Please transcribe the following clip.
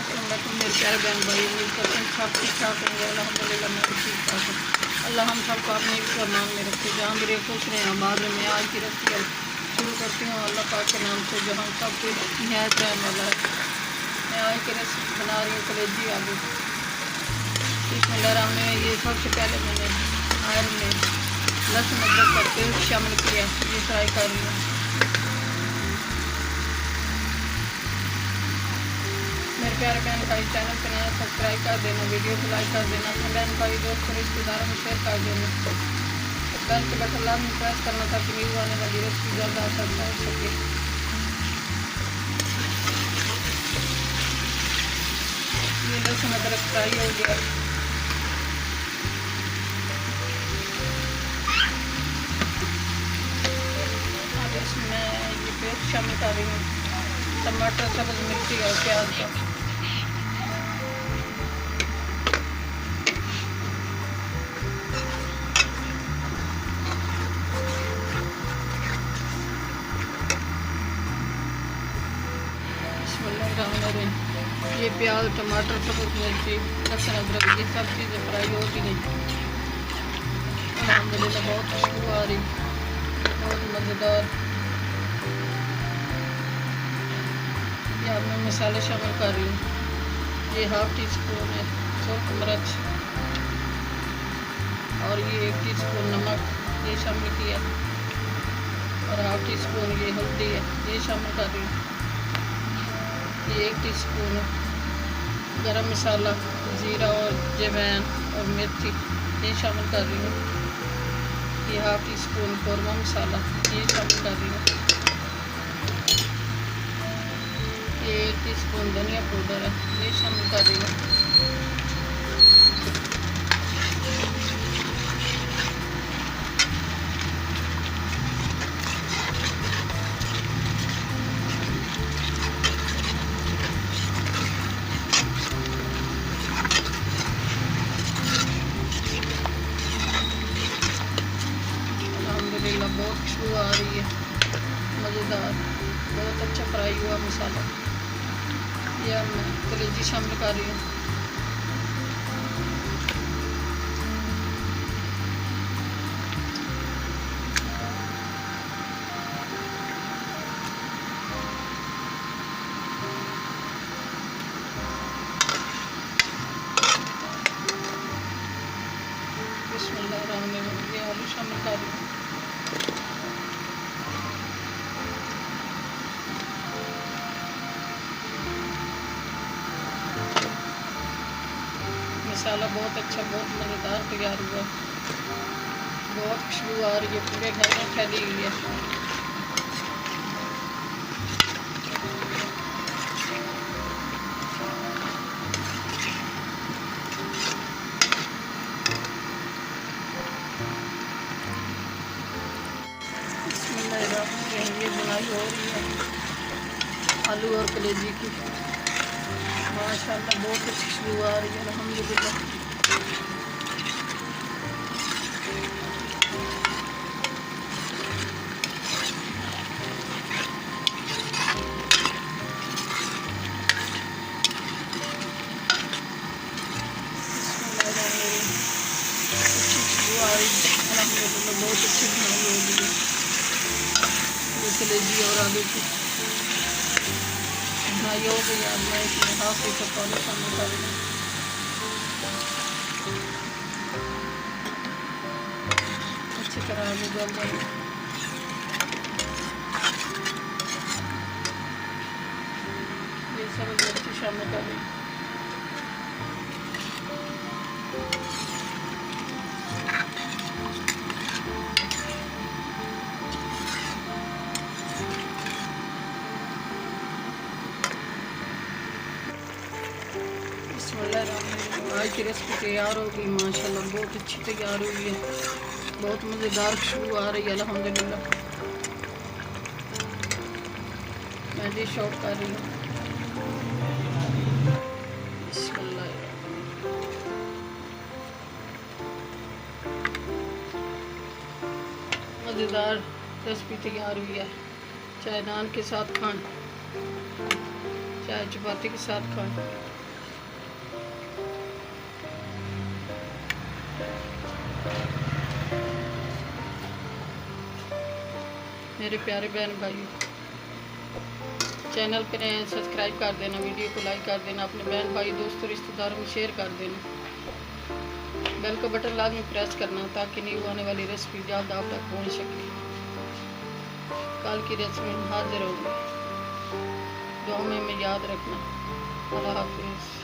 अस्सलाम वालेकुम मेरे प्यारे बहन भाई, उम्मीद करते हैं सब ठीक ठाक होंगे। अल्हम्दुलिल्लाह मैं भी ठीक ठाक हूँ। अल्लाह हम सबको अपने ईमान में रखे, जहाँ मेरे खुश रहें आबाद में। मैं आज की रेसिपी शुरू करती हूँ अल्लाह पाक के नाम से, जो हम सब कुछ नहायत रहने वाला है। मैं आज की रेसिपी बना रही हूँ कलेजी आलू। बिस्मिल्लाह में ये सबसे पहले मैंने आयल में लहसुन अदरक का पेस्ट शामिल किया, ये फ्राई कर रही हूँ। मेरे प्यारे बहन भाई, चैनल पर नया सब्सक्राइब कर देना, वीडियो को लाइक कर देना, अपने बहन भाई दोस्तों रिश्तेदारों में शेयर कर देना। बेल के बटन लाजमी प्रेस करना ताकि न्यू आने वाली रेसिपी जल्द आप तक पहुँच सके। ये लहसुन अदरक फ्राई हो गया। अब इसमें ये पेस्ट शामिल कर रही हूँ, टमाटर, सब्ज़ मिर्ची और प्याज का। ये प्याज, टमाटर, सब्ज़ मिर्ची, लहसुन अदरक, ये सब चीज़ें फ्राई हो गई हैं। अल्हम्दुलिल्लाह बहुत खुशबू आ रही, बहुत मज़ेदार। ये अब मैं मसाले शामिल कर रही हूँ। ये हाफ टी स्पून है सुर्ख मिर्च और ये 1 टीस्पून नमक ये शामिल किया और हाफ टी स्पून ये हल्दी है ये शामिल कर रही हूँ। ये 1 टीस्पून गरम मसाला, ज़ीरा और जवैन और मेथी ये शामिल कर रही हूँ। ये हाफ टी स्पून कौरमा मसाला ये शामिल कर रही हूँ। ये 1 टीस्पून धनिया पाउडर है ये शामिल कर रही हूँ। बहुत खुशबू आ रही है, मज़ेदार, बहुत अच्छा फ्राई हुआ मसाला। यह मैं कलेजी शामिल कर रही हूँ। बिस्मिल्लाहिर्रहमानिर्रहीम, ये आलू शामिल कर रही हूँ। मसाला बहुत अच्छा, बहुत मज़ेदार तैयार हुआ। बहुत खुशबू आ रही है, पूरे घर में फैली हुई है। ये बुनाई हो रही है आलू और कलेजी की। माशाल्लाह बहुत अच्छी खुशबू आ रही है अल्हम्दुलिल्लाह। अल्हम्दुलिल्लाह बहुत अच्छी बनाई हो रही है कलेजी और आलू की बनाई हो गई। अब मैं इसमें हाफ लीटर पानी शामिल कर रही हूँ। अच्छी तरह आलू गल जाए। ये सब मिर्ची शामिल कर रही हूँ। आज की रेसिपी तैयार हो गई, माशाल्लाह बहुत अच्छी तैयार हुई है, बहुत मज़ेदार खुशबू आ रही है अल्हम्दुलिल्लाह। मैं डिश आउट कर रही हूँ। मज़ेदार रेसिपी तैयार हुई है, चाहे नान के साथ खाएं, चाहे चपाती के साथ खाएं। मेरे प्यारे बहन भाइयों, चैनल पे नए सब्सक्राइब कर देना, वीडियो को लाइक कर देना, अपने बहन भाई दोस्तों रिश्तेदारों में शेयर कर देना। बेल का बटन लाजमी प्रेस करना ताकि न्यू आने वाली रेसिपी जल्द आप तक पहुंच सके। कल की रेसिपी हाजिर होगी, दुआ में याद रखना। अल्लाह हाफिज़।